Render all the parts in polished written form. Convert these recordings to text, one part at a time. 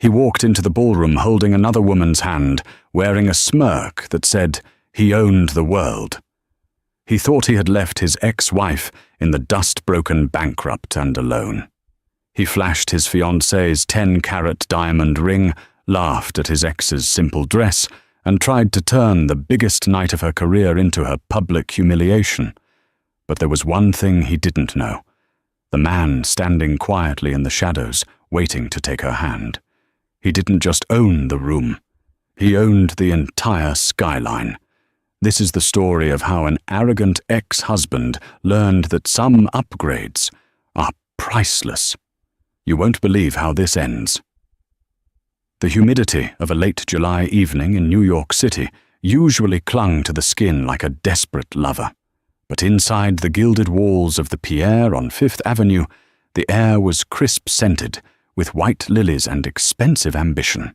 He walked into the ballroom holding another woman's hand, wearing a smirk that said he owned the world. He thought he had left his ex-wife in the dust-broken bankrupt and alone. He flashed his fiancée's 10-carat diamond ring, laughed at his ex's simple dress, and tried to turn the biggest night of her career into her public humiliation. But there was one thing he didn't know. The man standing quietly in the shadows, waiting to take her hand. He didn't just own the room. He owned the entire skyline. This is the story of how an arrogant ex-husband learned that some upgrades are priceless. You won't believe how this ends. The humidity of a late July evening in New York City usually clung to the skin like a desperate lover. But inside the gilded walls of the Pierre on Fifth Avenue, the air was crisp-scented with white lilies and expensive ambition.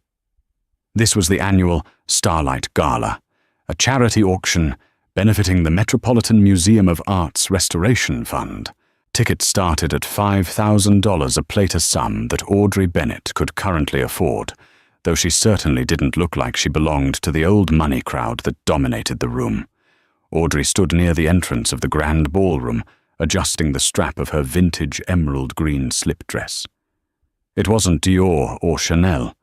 This was the annual Starlight Gala, a charity auction benefiting the Metropolitan Museum of Art's Restoration Fund. Tickets started at $5,000 a plate, a sum that Audrey Bennett could currently afford, though she certainly didn't look like she belonged to the old money crowd that dominated the room. Audrey stood near the entrance of the grand ballroom, adjusting the strap of her vintage emerald green slip dress. It wasn't Dior or Chanel.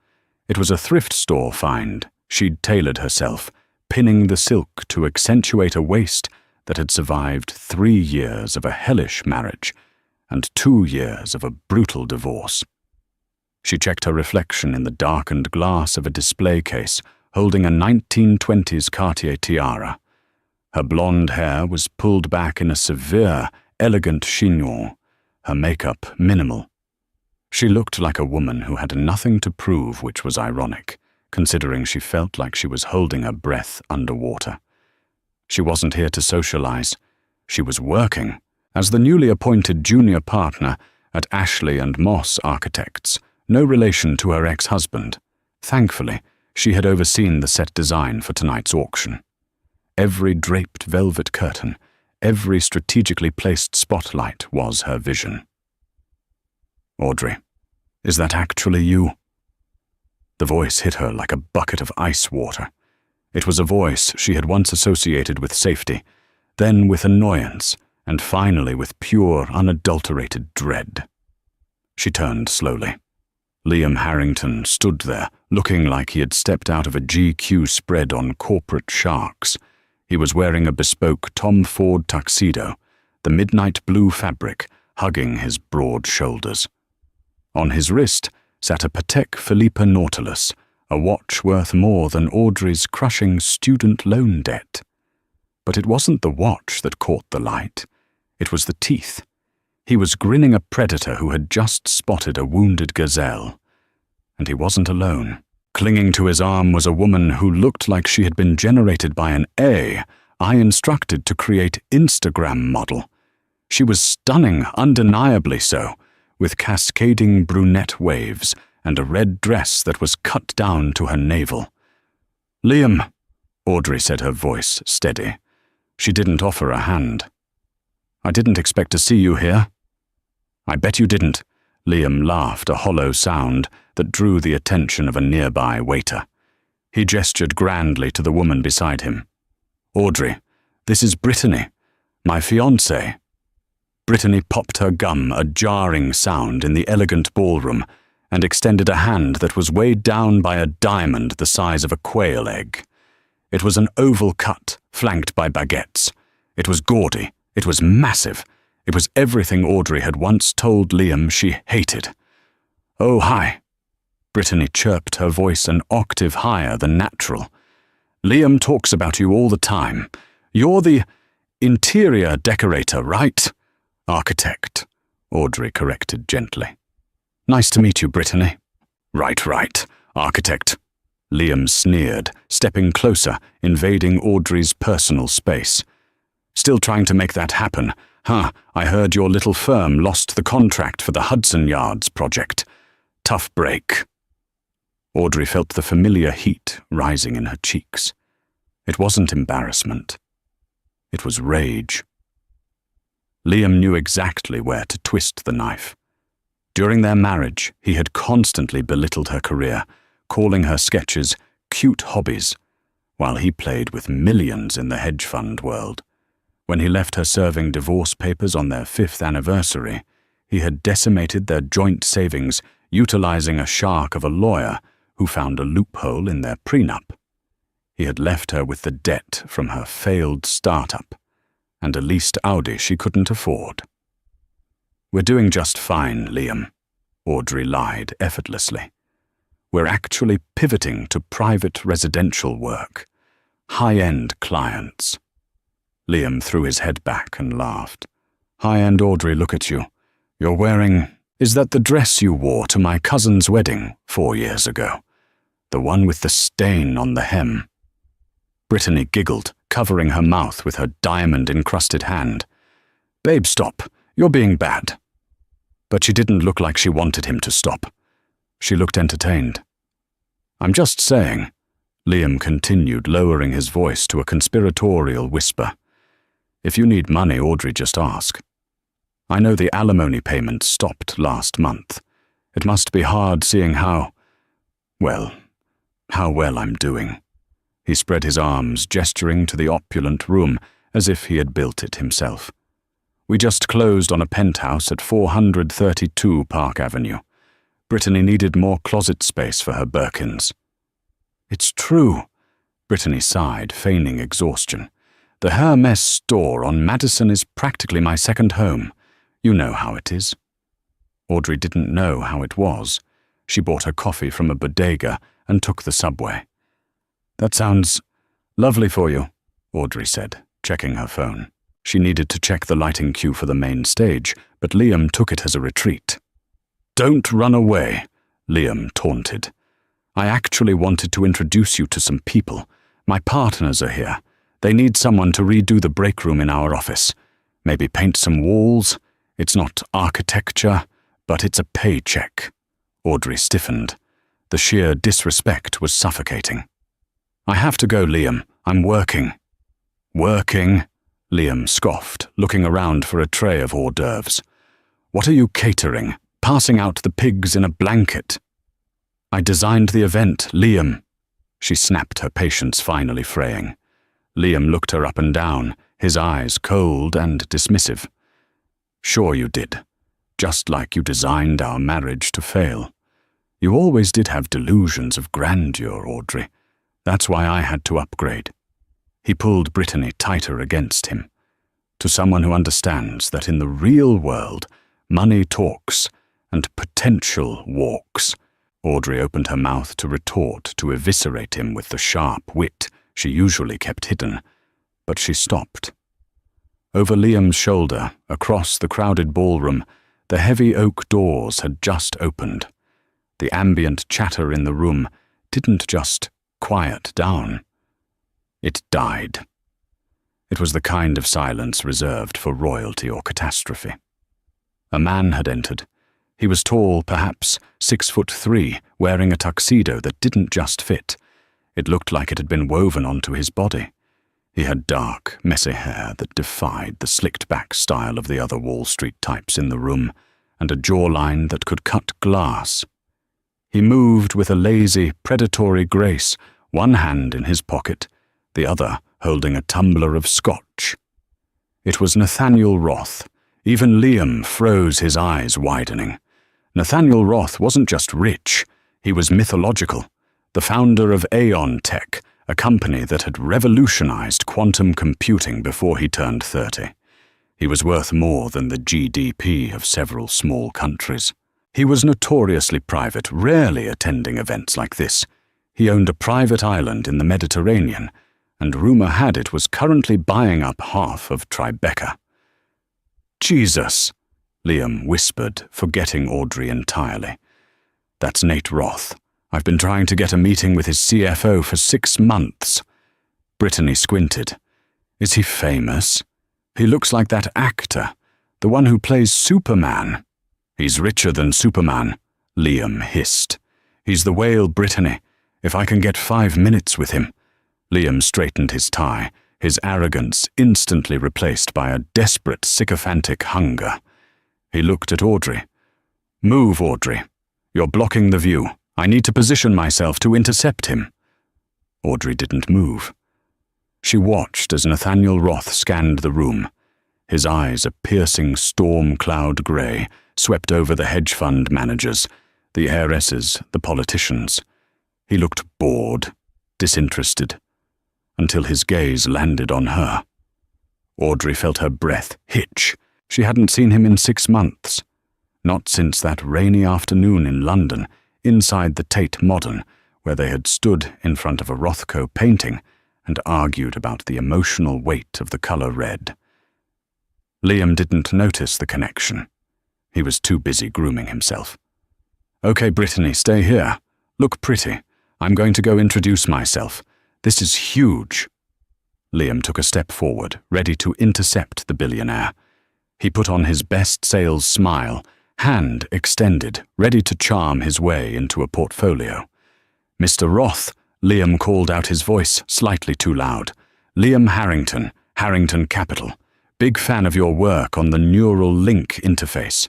It was a thrift store find she'd tailored herself, pinning the silk to accentuate a waist that had survived 3 years of a hellish marriage and 2 years of a brutal divorce. She checked her reflection in the darkened glass of a display case holding a 1920s Cartier tiara. Her blonde hair was pulled back in a severe, elegant chignon, her makeup minimal. She looked like a woman who had nothing to prove, which was ironic, considering she felt like she was holding her breath underwater. She wasn't here to socialize. She was working as the newly appointed junior partner at Ashley & Moss Architects, no relation to her ex-husband. Thankfully, she had overseen the set design for tonight's auction. Every draped velvet curtain, every strategically placed spotlight was her vision. "Audrey, is that actually you?" The voice hit her like a bucket of ice water. It was a voice she had once associated with safety, then with annoyance, and finally with pure, unadulterated dread. She turned slowly. Liam Harrington stood there, looking like he had stepped out of a GQ spread on corporate sharks. He was wearing a bespoke Tom Ford tuxedo, the midnight blue fabric hugging his broad shoulders. On his wrist sat a Patek Philippe Nautilus, a watch worth more than Audrey's crushing student loan debt. But it wasn't the watch that caught the light. It was the teeth. He was grinning a predator who had just spotted a wounded gazelle. And he wasn't alone. Clinging to his arm was a woman who looked like she had been generated by an AI instructed to create Instagram model. She was stunning, undeniably so, with cascading brunette waves and a red dress that was cut down to her navel. "Liam," Audrey said, her voice steady. She didn't offer a hand. "I didn't expect to see you here." "I bet you didn't." Liam laughed, a hollow sound that drew the attention of a nearby waiter. He gestured grandly to the woman beside him. "Audrey, this is Brittany, my fiancée." Brittany popped her gum, a jarring sound in the elegant ballroom, and extended a hand that was weighed down by a diamond the size of a quail egg. It was an oval cut, flanked by baguettes. It was gaudy. It was massive. It was everything Audrey had once told Liam she hated. "Oh, hi." Brittany chirped, her voice an octave higher than natural. "Liam talks about you all the time. You're the interior decorator, right?" "Architect," Audrey corrected gently. "Nice to meet you, Brittany." Right, architect." Liam sneered, stepping closer, invading Audrey's personal space. "Still trying to make that happen, huh? I heard your little firm lost the contract for the Hudson Yards project. Tough break." Audrey felt the familiar heat rising in her cheeks. It wasn't embarrassment. It was rage. Liam knew exactly where to twist the knife. During their marriage, he had constantly belittled her career, calling her sketches cute hobbies, while he played with millions in the hedge fund world. When he left her serving divorce papers on their 5th anniversary, he had decimated their joint savings, utilizing a shark of a lawyer who found a loophole in their prenup. He had left her with the debt from her failed startup, and a leased Audi she couldn't afford. "We're doing just fine, Liam," Audrey lied effortlessly. "We're actually pivoting to private residential work, high-end clients." Liam threw his head back and laughed. "High-end Audrey, look at you. You're wearing... Is that the dress you wore to my cousin's wedding 4 years ago? The one with the stain on the hem?" Brittany giggled, covering her mouth with her diamond-encrusted hand. "Babe, stop. You're being bad." But she didn't look like she wanted him to stop. She looked entertained. "I'm just saying," Liam continued, lowering his voice to a conspiratorial whisper. "If you need money, Audrey, just ask. I know the alimony payment stopped last month. It must be hard seeing how well I'm doing." He spread his arms, gesturing to the opulent room as if he had built it himself. "We just closed on a penthouse at 432 Park Avenue. Brittany needed more closet space for her Birkins." "It's true," Brittany sighed, feigning exhaustion. "The Hermes store on Madison is practically my second home. You know how it is." Audrey didn't know how it was. She bought her coffee from a bodega and took the subway. "That sounds lovely for you," Audrey said, checking her phone. She needed to check the lighting cue for the main stage, but Liam took it as a retreat. "Don't run away," Liam taunted. "I actually wanted to introduce you to some people. My partners are here. They need someone to redo the break room in our office. Maybe paint some walls. It's not architecture, but it's a paycheck." Audrey stiffened. The sheer disrespect was suffocating. "I have to go, Liam. I'm working." "Working?" Liam scoffed, looking around for a tray of hors d'oeuvres. "What are you catering? Passing out the pigs in a blanket?" "I designed the event, Liam." She snapped, her patience finally fraying. Liam looked her up and down, his eyes cold and dismissive. "Sure you did. Just like you designed our marriage to fail. You always did have delusions of grandeur, Audrey. That's why I had to upgrade." He pulled Brittany tighter against him. "To someone who understands that in the real world, money talks and potential walks." Audrey opened her mouth to retort, to eviscerate him with the sharp wit she usually kept hidden, but she stopped. Over Liam's shoulder, across the crowded ballroom, the heavy oak doors had just opened. The ambient chatter in the room didn't just quiet down. It died. It was the kind of silence reserved for royalty or catastrophe. A man had entered. He was tall, perhaps 6'3", wearing a tuxedo that didn't just fit. It looked like it had been woven onto his body. He had dark, messy hair that defied the slicked-back style of the other Wall Street types in the room, and a jawline that could cut glass. He moved with a lazy, predatory grace, one hand in his pocket, the other holding a tumbler of scotch. It was Nathaniel Roth. Even Liam froze, his eyes widening. Nathaniel Roth wasn't just rich, he was mythological, the founder of Aeon Tech, a company that had revolutionized quantum computing before he turned 30. He was worth more than the GDP of several small countries. He was notoriously private, rarely attending events like this. He owned a private island in the Mediterranean, and rumor had it was currently buying up half of Tribeca. "Jesus," Liam whispered, forgetting Audrey entirely. "That's Nate Roth. I've been trying to get a meeting with his CFO for 6 months. Brittany squinted. "Is he famous? He looks like that actor, the one who plays Superman." "He's richer than Superman," Liam hissed. "He's the whale, Brittany. If I can get 5 minutes with him." Liam straightened his tie, his arrogance instantly replaced by a desperate sycophantic hunger. He looked at Audrey. Move, Audrey. You're blocking the view. I need to position myself to intercept him. Audrey didn't move. She watched as Nathaniel Roth scanned the room. His eyes, a piercing storm cloud grey, swept over the hedge fund managers, the heiresses, the politicians. He looked bored, disinterested, until his gaze landed on her. Audrey felt her breath hitch. She hadn't seen him in 6 months. Not since that rainy afternoon in London, inside the Tate Modern, where they had stood in front of a Rothko painting and argued about the emotional weight of the colour red. Liam didn't notice the connection. He was too busy grooming himself. "Okay, Brittany, stay here. Look pretty. I'm going to go introduce myself. This is huge." Liam took a step forward, ready to intercept the billionaire. He put on his best sales smile, hand extended, ready to charm his way into a portfolio. "Mr. Roth," Liam called out, his voice slightly too loud. "Liam Harrington, Harrington Capital. Big fan of your work on the neural link interface."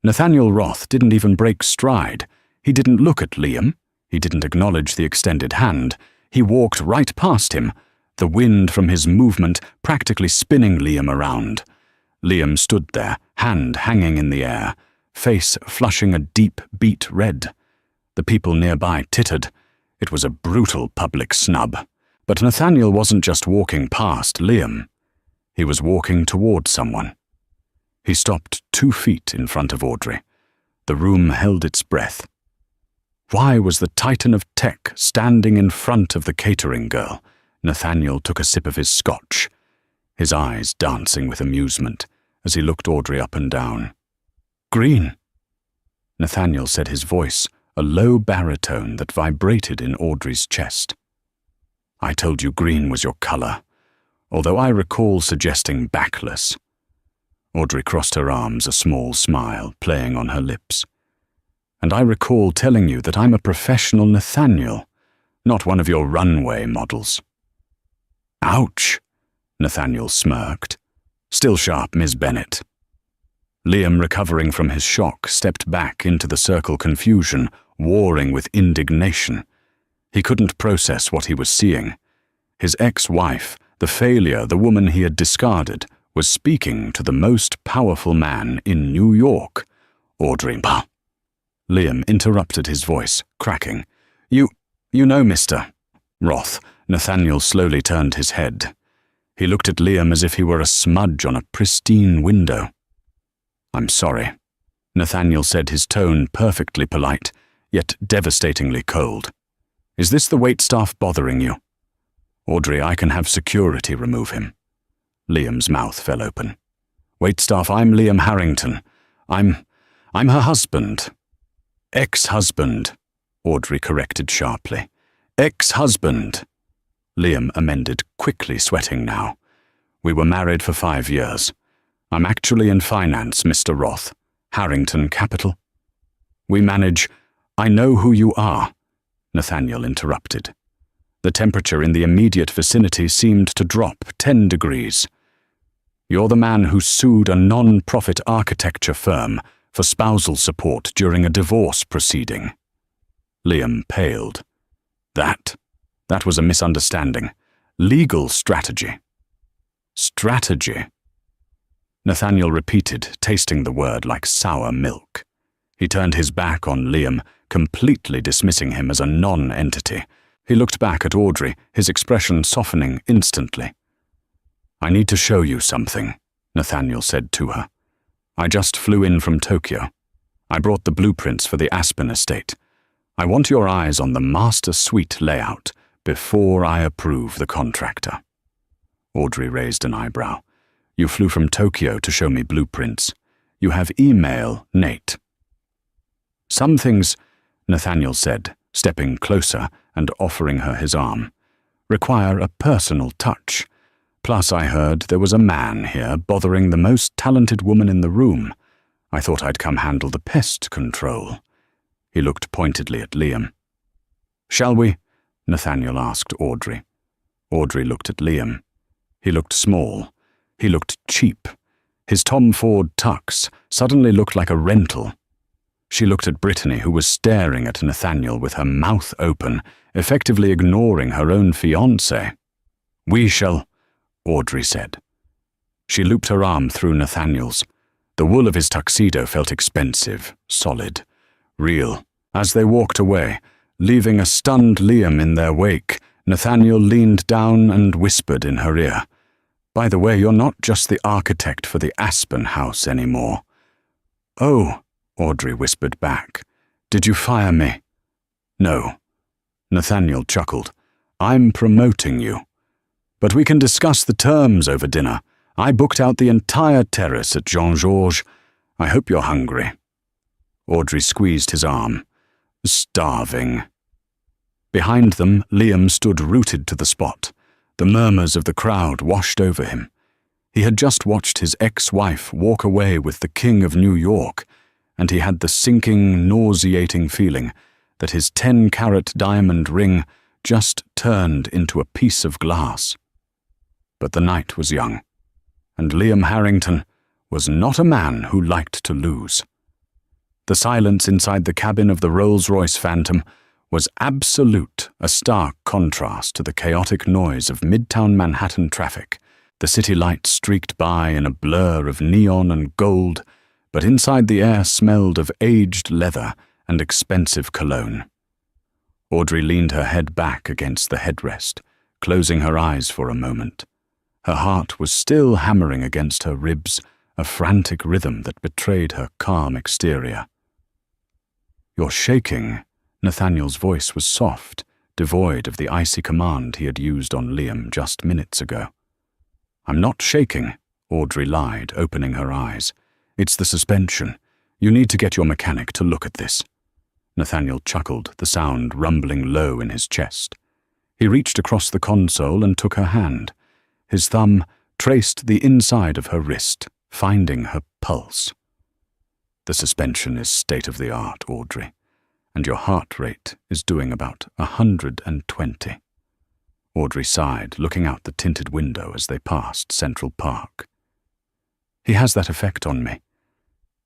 Nathaniel Roth didn't even break stride. He didn't look at Liam. He didn't acknowledge the extended hand. He walked right past him, the wind from his movement practically spinning Liam around. Liam stood there, hand hanging in the air, face flushing a deep beet red. The people nearby tittered. It was a brutal public snub. But Nathaniel wasn't just walking past Liam. He was walking toward someone. He stopped 2 feet in front of Audrey. The room held its breath. Why was the titan of tech standing in front of the catering girl? Nathaniel took a sip of his scotch, his eyes dancing with amusement as he looked Audrey up and down. "Green," Nathaniel said, his voice a low baritone that vibrated in Audrey's chest. "I told you green was your colour, although I recall suggesting backless." Audrey crossed her arms, a small smile playing on her lips. "And I recall telling you that I'm a professional Nathaniel, not one of your runway models." "Ouch," Nathaniel smirked. "Still sharp, Ms. Bennett." Liam, recovering from his shock, stepped back into the circle, confusion, warring with indignation. He couldn't process what he was seeing. His ex-wife, the failure, the woman he had discarded, was speaking to the most powerful man in New York. Audrey, bah! Liam interrupted, his voice cracking. You know, Mr. Roth." Nathaniel slowly turned his head. He looked at Liam as if he were a smudge on a pristine window. "I'm sorry," Nathaniel said, his tone perfectly polite, yet devastatingly cold. "Is this the waitstaff bothering you?" "Audrey, I can have security remove him." Liam's mouth fell open. "Waitstaff, I'm Liam Harrington. I'm her husband." "Ex-husband," Audrey corrected sharply. "Ex-husband," Liam amended, quickly sweating now. "We were married for 5 years. I'm actually in finance, Mr. Roth. Harrington Capital." "We manage—" "I know who you are," Nathaniel interrupted. The temperature in the immediate vicinity seemed to drop 10 degrees. "You're the man who sued a non-profit architecture firm for spousal support during a divorce proceeding." Liam paled. That was a misunderstanding. Legal strategy." "Strategy?" Nathaniel repeated, tasting the word like sour milk. He turned his back on Liam, completely dismissing him as a non-entity. He looked back at Audrey, his expression softening instantly. "I need to show you something," Nathaniel said to her. "I just flew in from Tokyo. I brought the blueprints for the Aspen estate. I want your eyes on the master suite layout before I approve the contractor." Audrey raised an eyebrow. "You flew from Tokyo to show me blueprints. You have email, Nate." "Some things," Nathaniel said, stepping closer and offering her his arm, "require a personal touch. Plus, I heard there was a man here bothering the most talented woman in the room. I thought I'd come handle the pest control." He looked pointedly at Liam. "Shall we?" Nathaniel asked Audrey. Audrey looked at Liam. He looked small. He looked cheap. His Tom Ford tux suddenly looked like a rental. She looked at Brittany, who was staring at Nathaniel with her mouth open, effectively ignoring her own fiancé. "We shall," Audrey said. She looped her arm through Nathaniel's. The wool of his tuxedo felt expensive, solid, real. As they walked away, leaving a stunned Liam in their wake, Nathaniel leaned down and whispered in her ear, "By the way, you're not just the architect for the Aspen house anymore." "Oh," Audrey whispered back. "Did you fire me?" "No." Nathaniel chuckled. "I'm promoting you. But we can discuss the terms over dinner. I booked out the entire terrace at Jean-Georges. I hope you're hungry." Audrey squeezed his arm. "Starving." Behind them, Liam stood rooted to the spot. The murmurs of the crowd washed over him. He had just watched his ex-wife walk away with the King of New York, and he had the sinking, nauseating feeling that his 10-carat diamond ring just turned into a piece of glass. But the night was young, and Liam Harrington was not a man who liked to lose. The silence inside the cabin of the Rolls-Royce Phantom was absolute, a stark contrast to the chaotic noise of midtown Manhattan traffic. The city lights streaked by in a blur of neon and gold, but inside the air smelled of aged leather and expensive cologne. Audrey leaned her head back against the headrest, closing her eyes for a moment. Her heart was still hammering against her ribs, a frantic rhythm that betrayed her calm exterior. "You're shaking." Nathaniel's voice was soft, devoid of the icy command he had used on Liam just minutes ago. "I'm not shaking," Audrey lied, opening her eyes. "It's the suspension. You need to get your mechanic to look at this." Nathaniel chuckled, the sound rumbling low in his chest. He reached across the console and took her hand. His thumb traced the inside of her wrist, finding her pulse. "The suspension is state-of-the-art, Audrey, and your heart rate is doing about 120. Audrey sighed, looking out the tinted window as they passed Central Park. "He has that effect on me.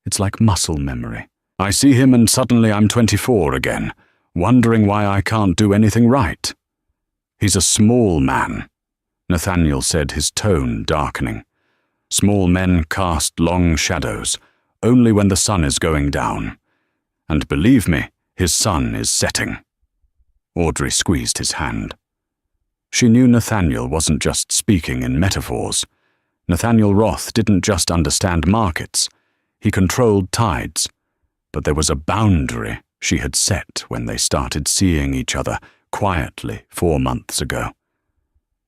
It's like muscle memory. I see him and suddenly I'm 24 again, wondering why I can't do anything right." "He's a small man," Nathaniel said, his tone darkening. "Small men cast long shadows, only when the sun is going down. And believe me, his sun is setting." Audrey squeezed his hand. She knew Nathaniel wasn't just speaking in metaphors. Nathaniel Roth didn't just understand markets. He controlled tides. But there was a boundary she had set when they started seeing each other quietly 4 months ago.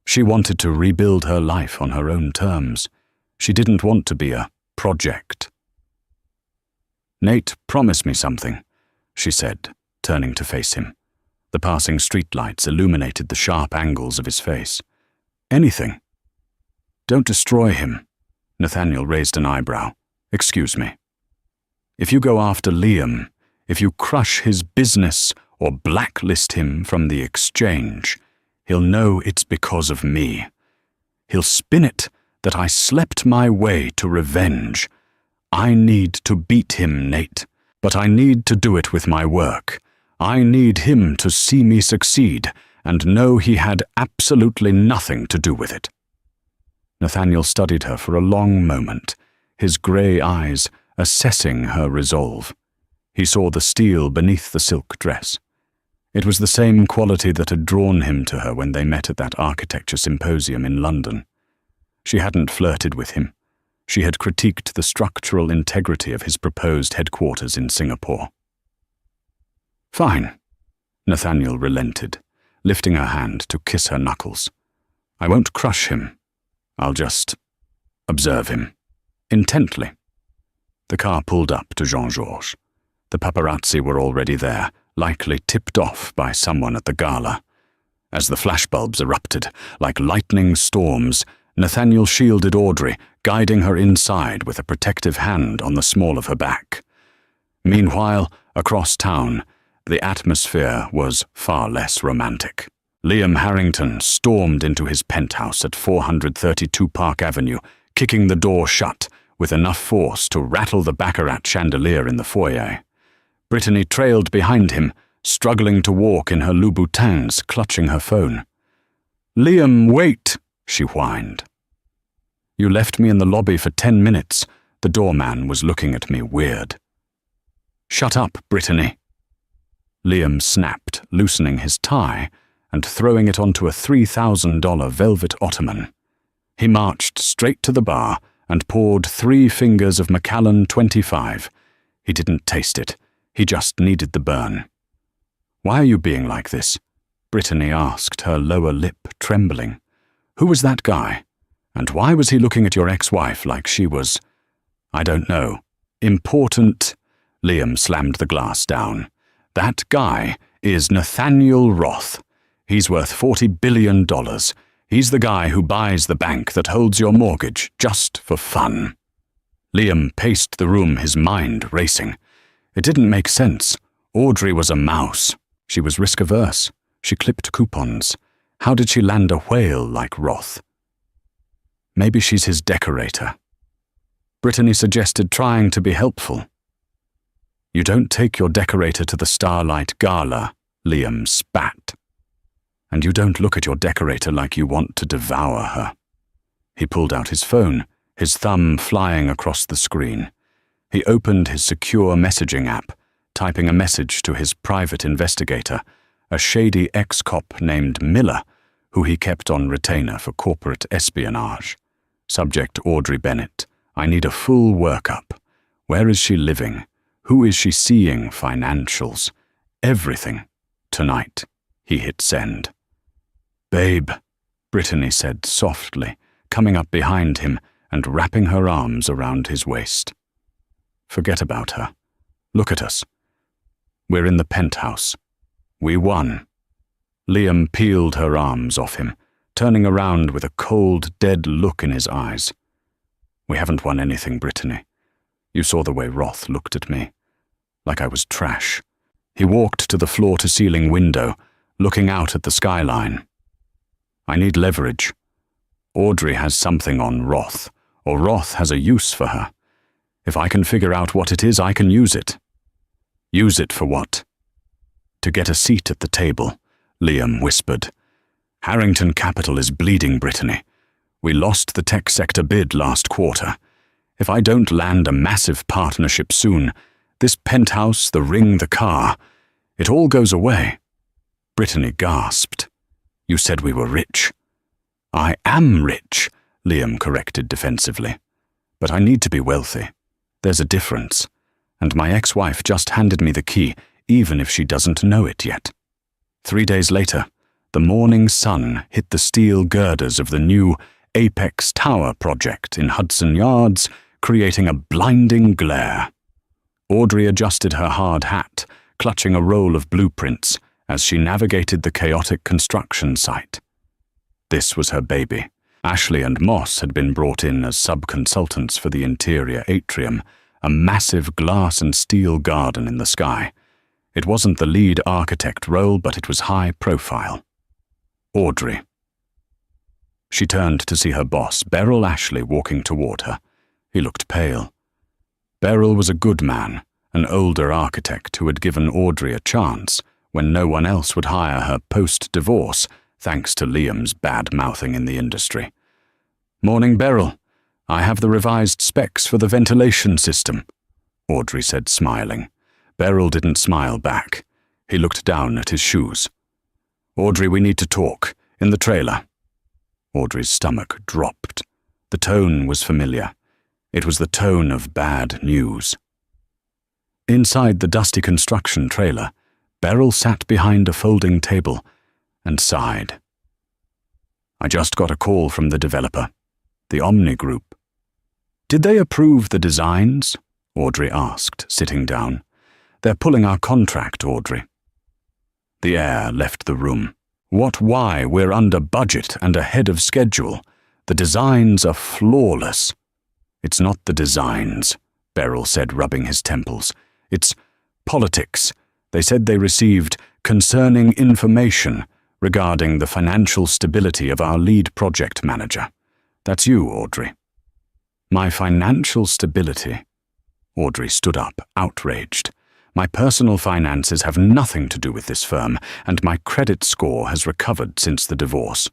She wanted to rebuild her life on her own terms. She didn't want to be a project. "Nate, promise me something," she said, turning to face him. The passing streetlights illuminated the sharp angles of his face. "Anything." "Don't destroy him." Nathaniel raised an eyebrow. "Excuse me. If you go after Liam, if you crush his business or blacklist him from the exchange, he'll know it's because of me. He'll spin it that I slept my way to revenge. I need to beat him, Nate, but I need to do it with my work. I need him to see me succeed and know he had absolutely nothing to do with it." Nathaniel studied her for a long moment, his grey eyes assessing her resolve. He saw the steel beneath the silk dress. It was the same quality that had drawn him to her when they met at that architecture symposium in London. She hadn't flirted with him. She had critiqued the structural integrity of his proposed headquarters in Singapore. "Fine," Nathaniel relented, lifting her hand to kiss her knuckles. "I won't crush him. I'll just observe him. Intently." The car pulled up to Jean-Georges. The paparazzi were already there, likely tipped off by someone at the gala. As the flashbulbs erupted, like lightning storms, Nathaniel shielded Audrey, guiding her inside with a protective hand on the small of her back. Meanwhile, across town, the atmosphere was far less romantic. Liam Harrington stormed into his penthouse at 432 Park Avenue, kicking the door shut with enough force to rattle the baccarat chandelier in the foyer. Brittany trailed behind him, struggling to walk in her Louboutins, clutching her phone. "Liam, wait," she whined. "You left me in the lobby for 10 minutes. The doorman was looking at me weird." "Shut up, Brittany." Liam snapped, loosening his tie and throwing it onto a $3,000 velvet ottoman. He marched straight to the bar and poured 3 fingers of Macallan 25. He didn't taste it. He just needed the burn. "Why are you being like this?" Brittany asked, her lower lip trembling. "Who was that guy? And why was he looking at your ex-wife like she was—" "I don't know. Important—" Liam slammed the glass down. "That guy is Nathaniel Roth. He's worth $40 billion. He's the guy who buys the bank that holds your mortgage, just for fun." Liam paced the room, his mind racing. It didn't make sense. Audrey was a mouse. She was risk-averse. She clipped coupons. How did she land a whale like Roth? Maybe she's his decorator. Brittany suggested trying to be helpful. "You don't take your decorator to the Starlight Gala," Liam spat. "And you don't look at your decorator like you want to devour her." He pulled out his phone, his thumb flying across the screen. He opened his secure messaging app, typing a message to his private investigator, a shady ex-cop named Miller, who he kept on retainer for corporate espionage. Subject: Audrey Bennett. "I need a full workup. Where is she living? Who is she seeing? Financials. Everything. Tonight." He hit send. "Babe," Brittany said softly, coming up behind him and wrapping her arms around his waist. "Forget about her. Look at us. We're in the penthouse. We won." Liam peeled her arms off him, turning around with a cold, dead look in his eyes. "We haven't won anything, Brittany. You saw the way Roth looked at me. Like I was trash." He walked to the floor-to-ceiling window, looking out at the skyline. "I need leverage. Audrey has something on Roth, or Roth has a use for her. If I can figure out what it is, I can use it." "Use it for what?" "To get a seat at the table," Liam whispered. "Harrington Capital is bleeding, Brittany. We lost the tech sector bid last quarter. If I don't land a massive partnership soon, this penthouse, the ring, the car, it all goes away." Brittany gasped. "You said we were rich." "I am rich," Liam corrected defensively. "But I need to be wealthy. There's a difference. And my ex-wife just handed me the key, even if she doesn't know it yet." 3 days later, the morning sun hit the steel girders of the new Apex Tower project in Hudson Yards, creating a blinding glare. Audrey adjusted her hard hat, clutching a roll of blueprints as she navigated the chaotic construction site. This was her baby. Ashley and Moss had been brought in as sub-consultants for the interior atrium, a massive glass and steel garden in the sky. It wasn't the lead architect role, but it was high profile. Audrey. She turned to see her boss, Beryl Ashley, walking toward her. He looked pale. Beryl was a good man, an older architect who had given Audrey a chance when no one else would hire her post-divorce, thanks to Liam's bad-mouthing in the industry. "Morning, Beryl. I have the revised specs for the ventilation system," Audrey said, smiling. Beryl didn't smile back. He looked down at his shoes. "Audrey, we need to talk. In the trailer." Audrey's stomach dropped. The tone was familiar. It was the tone of bad news. Inside the dusty construction trailer, Beryl sat behind a folding table and sighed. "I just got a call from the developer, the Omni Group." "Did they approve the designs?" Audrey asked, sitting down. "They're pulling our contract, Audrey." The air left the room. Why? We're under budget and ahead of schedule. The designs are flawless." "It's not the designs," Beryl said, rubbing his temples. "It's politics. They said they received concerning information regarding the financial stability of our lead project manager. That's you, Audrey." "My financial stability?" Audrey stood up, outraged. My personal finances have nothing to do with this firm, and my credit score has recovered since the divorce."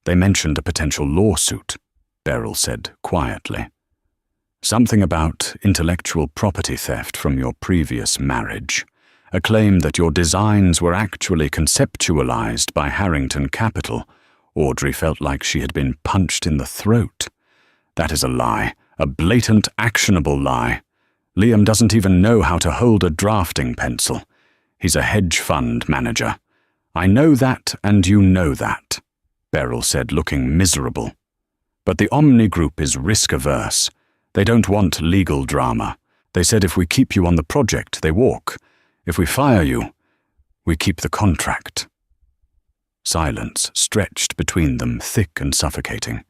"They mentioned a potential lawsuit," Beryl said quietly. "Something about intellectual property theft from your previous marriage. A claim that your designs were actually conceptualized by Harrington Capital." Audrey felt like she had been punched in the throat. "That is a lie, a blatant, actionable lie. Liam doesn't even know how to hold a drafting pencil. He's a hedge fund manager. I know that, and you know that," Beryl said, looking miserable. "But the Omni Group is risk-averse. They don't want legal drama. They said if we keep you on the project, they walk. If we fire you, we keep the contract." Silence stretched between them, thick and suffocating.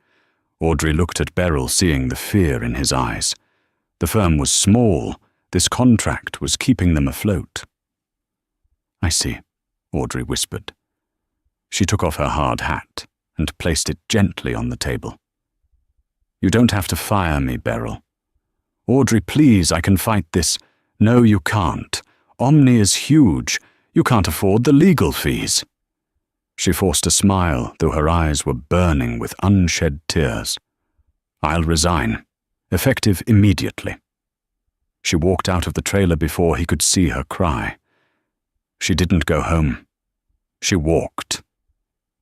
Audrey looked at Beryl, seeing the fear in his eyes. The firm was small. This contract was keeping them afloat. "I see," Audrey whispered. She took off her hard hat and placed it gently on the table. "You don't have to fire me, Beryl." "Audrey, please, I can fight this." "No, you can't. Omni is huge. You can't afford the legal fees." She forced a smile, though her eyes were burning with unshed tears. "I'll resign, effective immediately." She walked out of the trailer before he could see her cry. She didn't go home. She walked.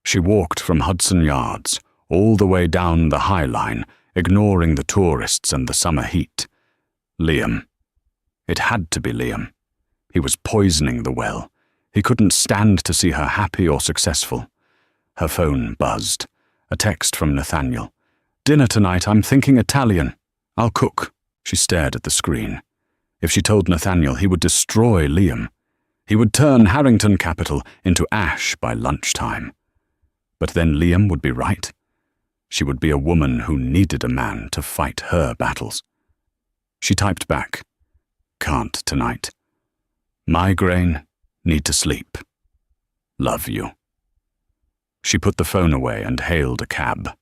She walked from Hudson Yards, all the way down the High Line, ignoring the tourists and the summer heat. Liam. It had to be Liam. He was poisoning the well. He couldn't stand to see her happy or successful. Her phone buzzed. A text from Nathaniel. "Dinner tonight, I'm thinking Italian. I'll cook." She stared at the screen. If she told Nathaniel, he would destroy Liam. He would turn Harrington Capital into ash by lunchtime. But then Liam would be right. She would be a woman who needed a man to fight her battles. She typed back, "Can't tonight. Migraine, need to sleep. Love you." She put the phone away and hailed a cab.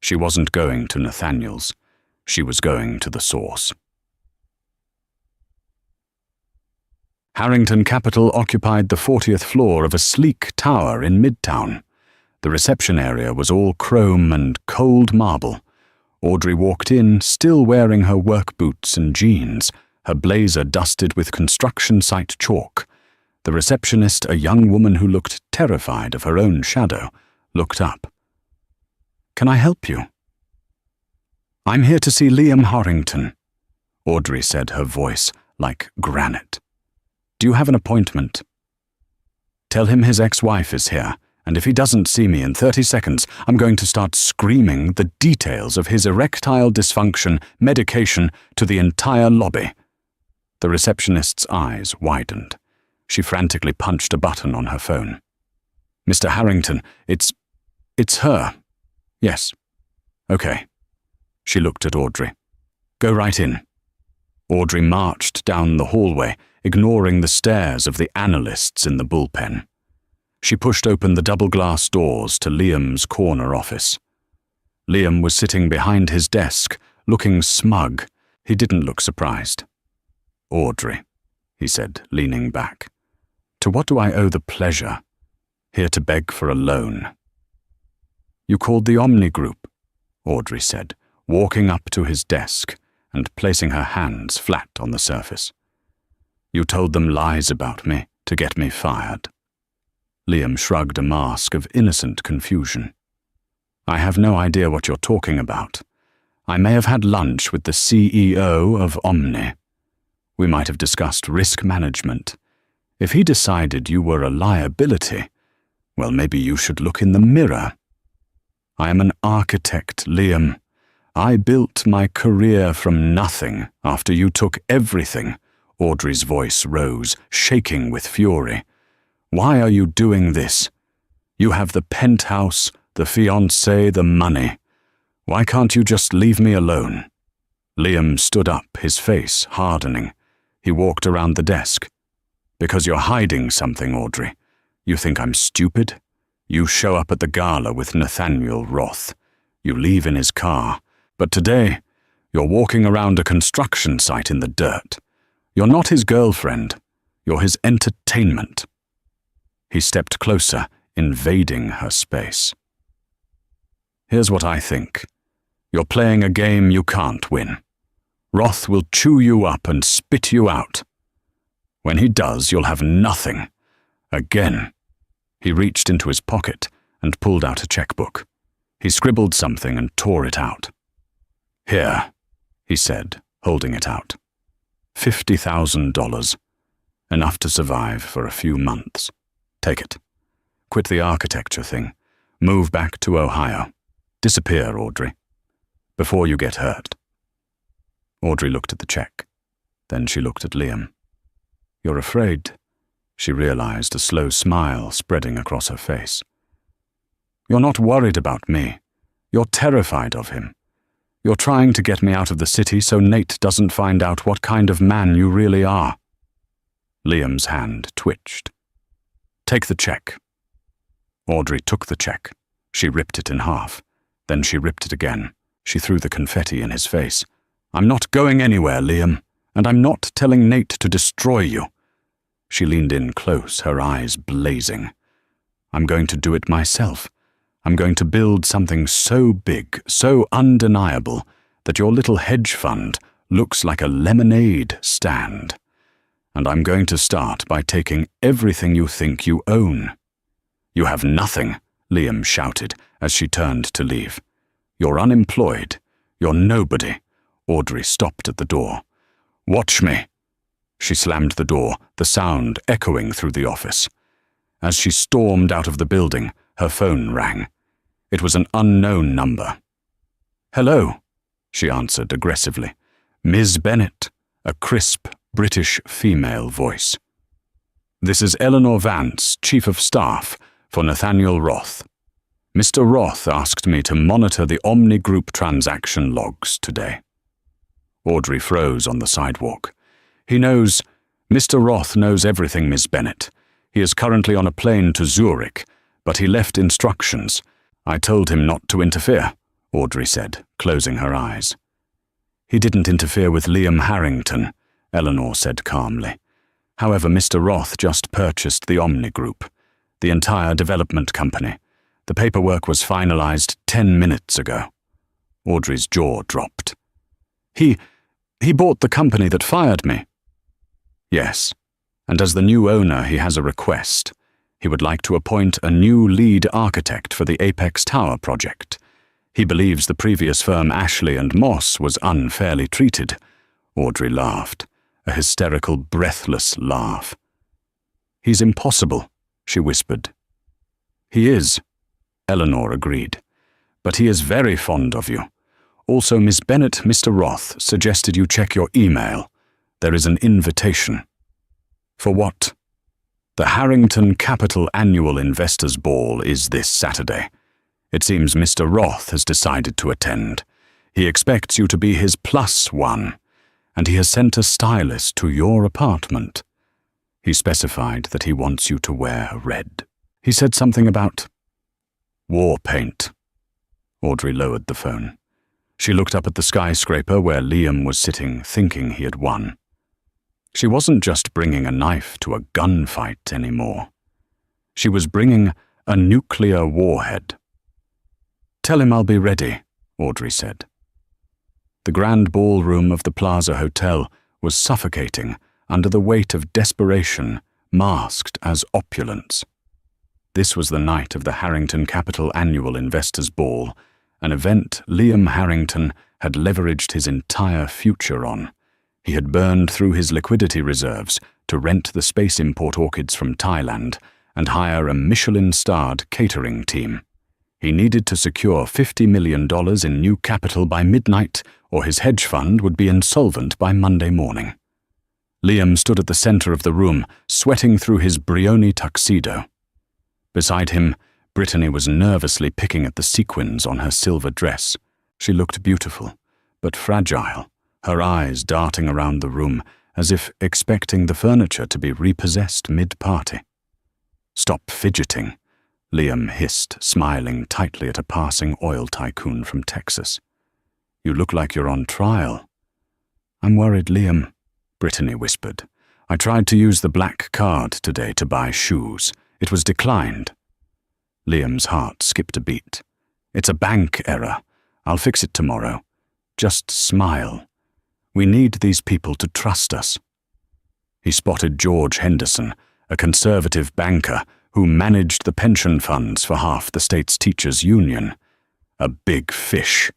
She wasn't going to Nathaniel's. She was going to the source. Harrington Capital occupied the 40th floor of a sleek tower in Midtown. The reception area was all chrome and cold marble. Audrey walked in, still wearing her work boots and jeans, her blazer dusted with construction site chalk. The receptionist, a young woman who looked terrified of her own shadow, looked up. "Can I help you?" "I'm here to see Liam Harrington," Audrey said, her voice like granite. "Do you have an appointment?" "Tell him his ex-wife is here, and if he doesn't see me in 30 seconds, I'm going to start screaming the details of his erectile dysfunction medication to the entire lobby." The receptionist's eyes widened. She frantically punched a button on her phone. "Mr. Harrington, it's her. Yes. Okay." She looked at Audrey. "Go right in." Audrey marched down the hallway, ignoring the stares of the analysts in the bullpen. She pushed open the double-glass doors to Liam's corner office. Liam was sitting behind his desk, looking smug. He didn't look surprised. "Audrey," he said, leaning back. "To what do I owe the pleasure? Here to beg for a loan." "You called the Omni Group," Audrey said, walking up to his desk and placing her hands flat on the surface. "You told them lies about me to get me fired." Liam shrugged a mask of innocent confusion. "I have no idea what you're talking about. I may have had lunch with the CEO of Omni. We might have discussed risk management. If he decided you were a liability, well, maybe you should look in the mirror. I am an architect, Liam. I built my career from nothing after you took everything." Audrey's voice rose, shaking with fury. "Why are you doing this? You have the penthouse, the fiancé, the money. Why can't you just leave me alone?" Liam stood up, his face hardening. He walked around the desk. "Because you're hiding something, Audrey. You think I'm stupid? You show up at the gala with Nathaniel Roth. You leave in his car. But today, you're walking around a construction site in the dirt. You're not his girlfriend. You're his entertainment. He stepped closer, invading her space. Here's what I think. You're playing a game you can't win. Roth will chew you up and spit you out. When he does, you'll have nothing. Again. He reached into his pocket and pulled out a checkbook. He scribbled something and tore it out. Here, he said, holding it out. $50,000. Enough to survive for a few months. Take it. Quit the architecture thing. Move back to Ohio. Disappear, Audrey. Before you get hurt. Audrey looked at the check. Then she looked at Liam. You're afraid, she realized, a slow smile spreading across her face. You're not worried about me. You're terrified of him. You're trying to get me out of the city so Nate doesn't find out what kind of man you really are. Liam's hand twitched. Take the check. Audrey took the check. She ripped it in half. Then she ripped it again. She threw the confetti in his face. I'm not going anywhere, Liam, and I'm not telling Nate to destroy you. She leaned in close, her eyes blazing. I'm going to do it myself. I'm going to build something so big, so undeniable, that your little hedge fund looks like a lemonade stand. And I'm going to start by taking everything you think you own. You have nothing, Liam shouted as she turned to leave. You're unemployed. You're nobody. Audrey stopped at the door. Watch me. She slammed the door, the sound echoing through the office. As she stormed out of the building, her phone rang. It was an unknown number. Hello, she answered aggressively. Ms. Bennett, a crisp, British female voice. This is Eleanor Vance, Chief of Staff for Nathaniel Roth. Mr. Roth asked me to monitor the Omni Group transaction logs today. Audrey froze on the sidewalk. Mr. Roth knows everything, Miss Bennett. He is currently on a plane to Zurich, but he left instructions. I told him not to interfere, Audrey said, closing her eyes. He didn't interfere with Liam Harrington, Eleanor said calmly. However, Mr. Roth just purchased the Omni Group, the entire development company. The paperwork was finalized 10 minutes ago. Audrey's jaw dropped. He bought the company that fired me. Yes, and as the new owner he has a request. He would like to appoint a new lead architect for the Apex Tower project. He believes the previous firm Ashley and Moss was unfairly treated. Audrey laughed, a hysterical, breathless laugh. He's impossible, she whispered. He is, Eleanor agreed. But he is very fond of you. Also, Miss Bennett, Mr. Roth suggested you check your email. There is an invitation. For what? The Harrington Capital Annual Investors Ball is this Saturday. It seems Mr. Roth has decided to attend. He expects you to be his +1, and he has sent a stylist to your apartment. He specified that he wants you to wear red. He said something about war paint. Audrey lowered the phone. She looked up at the skyscraper where Liam was sitting, thinking he had won. She wasn't just bringing a knife to a gunfight anymore. She was bringing a nuclear warhead. Tell him I'll be ready, Audrey said. The grand ballroom of the Plaza Hotel was suffocating under the weight of desperation masked as opulence. This was the night of the Harrington Capital Annual Investors Ball, an event Liam Harrington had leveraged his entire future on. He had burned through his liquidity reserves to rent the Space Import Orchids from Thailand and hire a Michelin-starred catering team. He needed to secure $50 million in new capital by midnight, or his hedge fund would be insolvent by Monday morning. Liam stood at the center of the room, sweating through his Brioni tuxedo. Beside him, Brittany was nervously picking at the sequins on her silver dress. She looked beautiful, but fragile, her eyes darting around the room as if expecting the furniture to be repossessed mid-party. Stop fidgeting, Liam hissed, smiling tightly at a passing oil tycoon from Texas. You look like you're on trial. I'm worried, Liam. Brittany whispered. "I tried to use the black card today to buy shoes. It was declined." Liam's heart skipped a beat. "It's a bank error. I'll fix it tomorrow. Just smile. We need these people to trust us." He spotted George Henderson, a conservative banker who managed the pension funds for half the state's teachers' union. A big fish.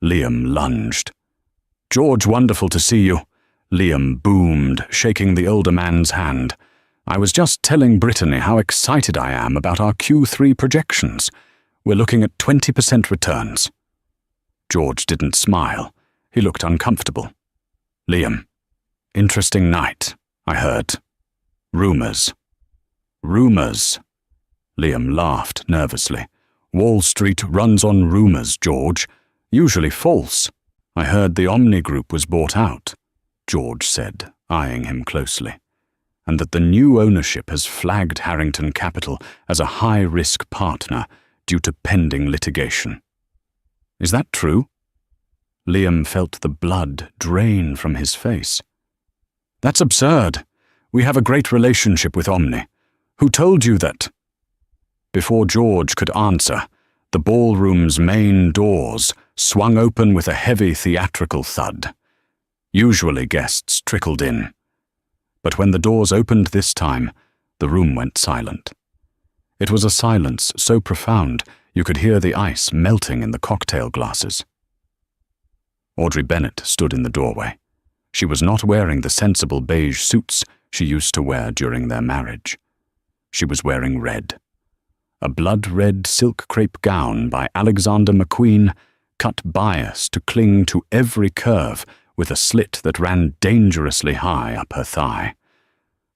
Liam lunged. "George, wonderful to see you," Liam boomed, shaking the older man's hand. "I was just telling Brittany how excited I am about our Q3 projections. We're looking at 20% returns." George didn't smile. He looked uncomfortable. "Liam, interesting night, I heard. Rumors." "Rumors?" Liam laughed nervously. "Wall Street runs on rumors, George. Usually false. I heard the Omni Group was bought out," George said, eyeing him closely, "and that the new ownership has flagged Harrington Capital as a high-risk partner due to pending litigation. Is that true?" Liam felt the blood drain from his face. "That's absurd. We have a great relationship with Omni. Who told you that?" Before George could answer, the ballroom's main doors swung open with a heavy theatrical thud. Usually guests trickled in. But when the doors opened this time, the room went silent. It was a silence so profound you could hear the ice melting in the cocktail glasses. Audrey Bennett stood in the doorway. She was not wearing the sensible beige suits she used to wear during their marriage. She was wearing red. A blood-red silk crepe gown by Alexander McQueen, cut bias to cling to every curve with a slit that ran dangerously high up her thigh.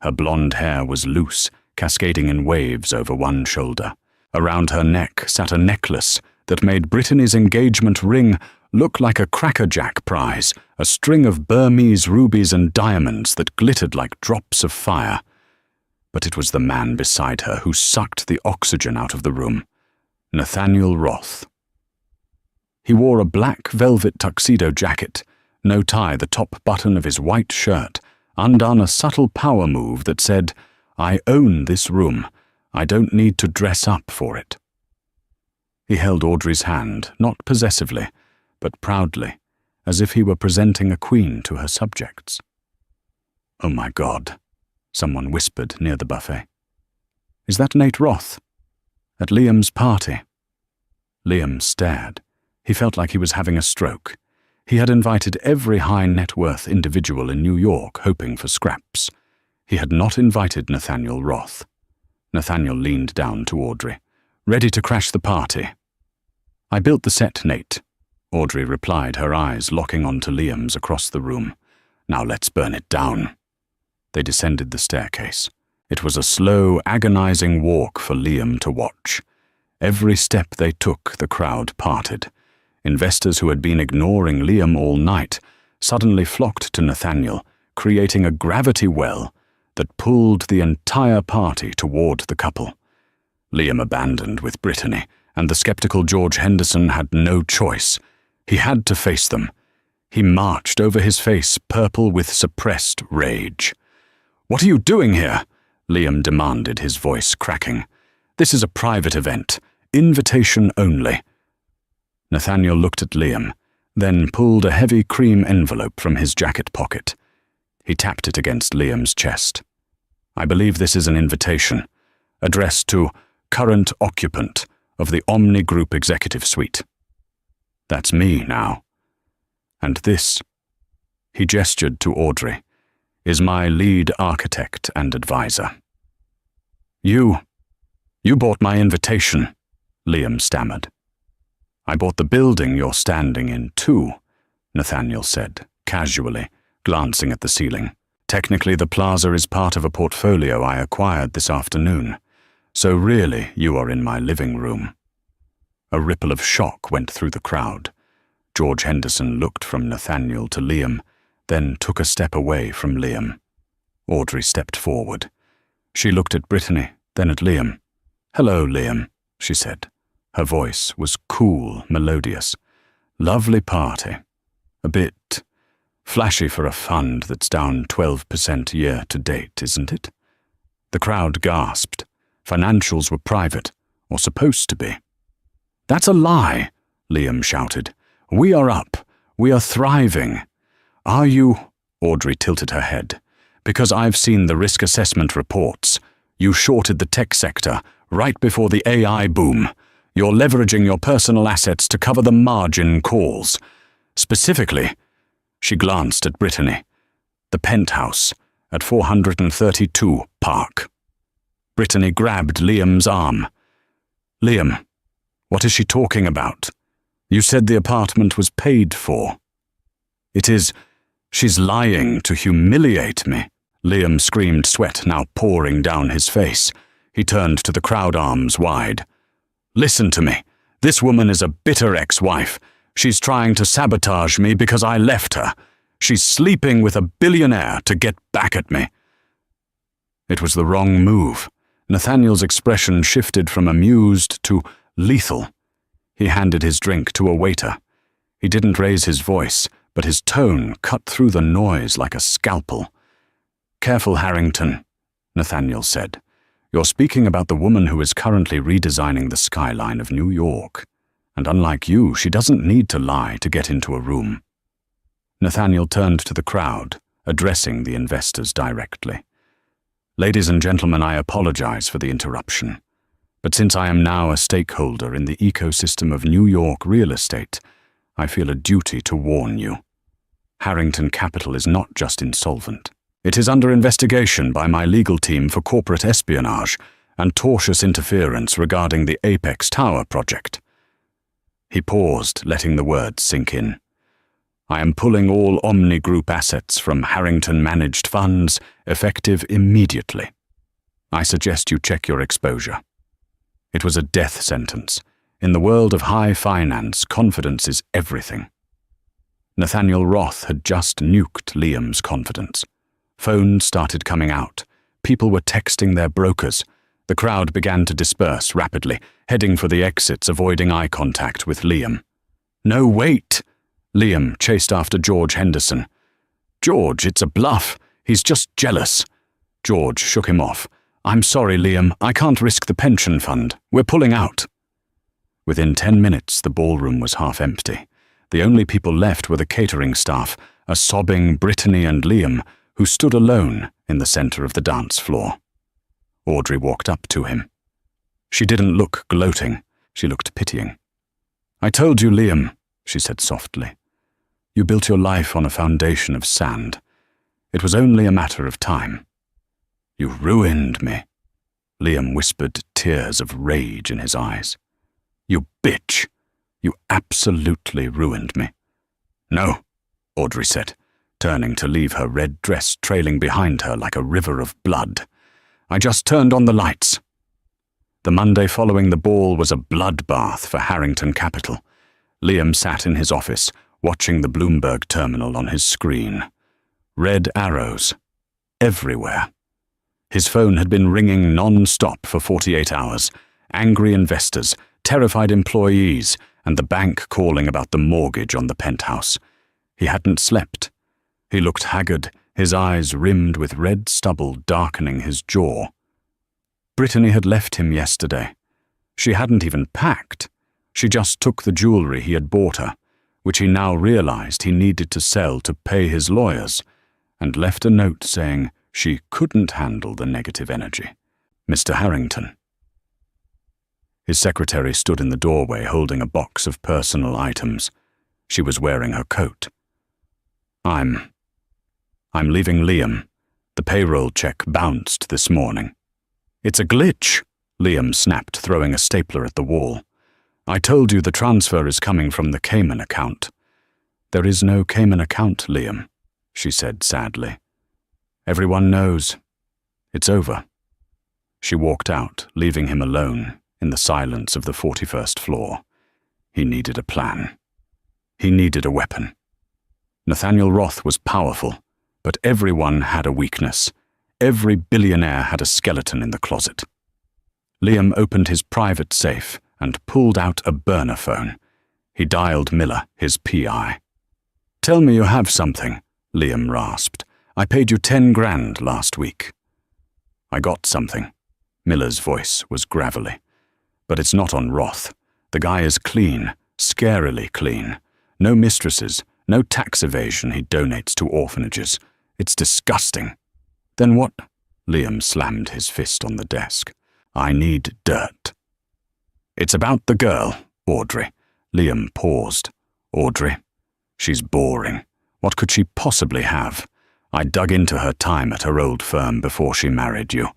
Her blonde hair was loose, cascading in waves over one shoulder. Around her neck sat a necklace that made Brittany's engagement ring look like a crackerjack prize, a string of Burmese rubies and diamonds that glittered like drops of fire. But it was the man beside her who sucked the oxygen out of the room, Nathaniel Roth. He wore a black velvet tuxedo jacket, no tie the top button of his white shirt, undone a subtle power move that said, "I own this room. I don't need to dress up for it." He held Audrey's hand, not possessively, but proudly, as if he were presenting a queen to her subjects. "Oh my God," someone whispered near the buffet. "Is that Nate Roth? At Liam's party?" Liam stared. He felt like he was having a stroke. He had invited every high-net-worth individual in New York hoping for scraps. He had not invited Nathaniel Roth. Nathaniel leaned down to Audrey. "Ready to crash the party?" "I built the set, Nate," Audrey replied, her eyes locking onto Liam's across the room. "Now let's burn it down." They descended the staircase. It was a slow, agonizing walk for Liam to watch. Every step they took, the crowd parted. Investors who had been ignoring Liam all night suddenly flocked to Nathaniel, creating a gravity well that pulled the entire party toward the couple. Liam abandoned with Brittany, and the skeptical George Henderson had no choice. He had to face them. He marched over his face, purple with suppressed rage. "What are you doing here?" Liam demanded, his voice cracking. "This is a private event. Invitation only." Nathaniel looked at Liam, then pulled a heavy cream envelope from his jacket pocket. He tapped it against Liam's chest. "I believe this is an invitation, addressed to current occupant of the Omni Group Executive Suite. That's me now. And this," he gestured to Audrey, "is my lead architect and advisor." You bought my invitation," Liam stammered. "I bought the building you're standing in too," Nathaniel said, casually, glancing at the ceiling. "Technically, the plaza is part of a portfolio I acquired this afternoon, so really you are in my living room." A ripple of shock went through the crowd. George Henderson looked from Nathaniel to Liam, then took a step away from Liam. Audrey stepped forward. She looked at Brittany, then at Liam. "Hello, Liam," she said. Her voice was cool, melodious. "Lovely party. A bit Flashy for a fund that's down 12% year to date, isn't it? The crowd gasped. Financials were private, or supposed to be. That's a lie, Liam shouted. We are up. We are thriving. Are you? Audrey tilted her head. Because I've seen the risk assessment reports. You shorted the tech sector right before the AI boom. You're leveraging your personal assets to cover the margin calls. Specifically, she glanced at Brittany, the penthouse at 432 Park. Brittany grabbed Liam's arm. Liam, what is she talking about? You said the apartment was paid for. It is. She's lying to humiliate me. Liam screamed, sweat now pouring down his face. He turned to the crowd, arms wide. Listen to me. This woman is a bitter ex-wife. She's trying to sabotage me because I left her. She's sleeping with a billionaire to get back at me. It was the wrong move. Nathaniel's expression shifted from amused to lethal. He handed his drink to a waiter. He didn't raise his voice, but his tone cut through the noise like a scalpel. Careful, Harrington, Nathaniel said. You're speaking about the woman who is currently redesigning the skyline of New York. And unlike you, she doesn't need to lie to get into a room. Nathaniel turned to the crowd, addressing the investors directly. Ladies and gentlemen, I apologize for the interruption. But since I am now a stakeholder in the ecosystem of New York real estate, I feel a duty to warn you. Harrington Capital is not just insolvent. It is under investigation by my legal team for corporate espionage and tortious interference regarding the Apex Tower project. He paused, letting the words sink in. I am pulling all Omni Group assets from Harrington-managed funds, effective immediately. I suggest you check your exposure. It was a death sentence. In the world of high finance, confidence is everything. Nathaniel Roth had just nuked Liam's confidence. Phones started coming out. People were texting their brokers. The crowd began to disperse rapidly, heading for the exits, avoiding eye contact with Liam. No, wait! Liam chased after George Henderson. George, it's a bluff. He's just jealous. George shook him off. I'm sorry, Liam. I can't risk the pension fund. We're pulling out. Within 10 minutes, the ballroom was half empty. The only people left were the catering staff, a sobbing Brittany and Liam, who stood alone in the center of the dance floor. Audrey walked up to him. She didn't look gloating. She looked pitying. I told you, Liam, she said softly. You built your life on a foundation of sand. It was only a matter of time. You ruined me, Liam whispered, tears of rage in his eyes. You bitch. You absolutely ruined me. No, Audrey said, turning to leave her red dress trailing behind her like a river of blood. I just turned on the lights. The Monday following the ball was a bloodbath for Harrington Capital. Liam sat in his office, watching the Bloomberg terminal on his screen. Red arrows. Everywhere. His phone had been ringing non-stop for 48 hours. Angry investors, terrified employees, and the bank calling about the mortgage on the penthouse. He hadn't slept. He looked haggard, his eyes rimmed with red stubble darkening his jaw. Brittany had left him yesterday. She hadn't even packed. She just took the jewelry he had bought her, which he now realized he needed to sell to pay his lawyers, and left a note saying she couldn't handle the negative energy. Mr. Harrington. His secretary stood in the doorway holding a box of personal items. She was wearing her coat. I'm leaving Liam. The payroll check bounced this morning. It's a glitch, Liam snapped, throwing a stapler at the wall. I told you the transfer is coming from the Cayman account. There is no Cayman account, Liam, she said sadly. Everyone knows. It's over. She walked out, leaving him alone in the silence of the 41st floor. He needed a plan. He needed a weapon. Nathaniel Roth was powerful, but everyone had a weakness. Every billionaire had a skeleton in the closet. Liam opened his private safe and pulled out a burner phone. He dialed Miller, his PI. Tell me you have something, Liam rasped. "I paid you 10 grand last week." "I got something." Miller's voice was gravelly. "But it's not on Roth. The guy is clean, scarily clean. No mistresses, no tax evasion he donates to orphanages. It's disgusting." "Then what?" Liam slammed his fist on the desk. "I need dirt." "It's about the girl, Audrey." Liam paused. "Audrey? She's boring. What could she possibly have? I dug into her time at her old firm before she married you.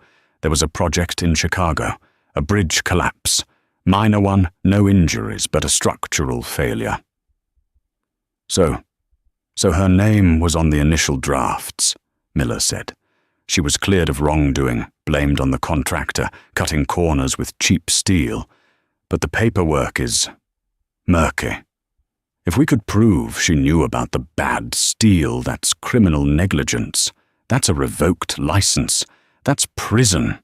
There was a project in Chicago, a bridge collapse. Minor one, no injuries, but a structural failure. So her name was on the initial drafts," Miller said. "She was cleared of wrongdoing, blamed on the contractor, cutting corners with cheap steel. But the paperwork is murky. If we could prove she knew about the bad steel, that's criminal negligence. That's a revoked license. That's prison."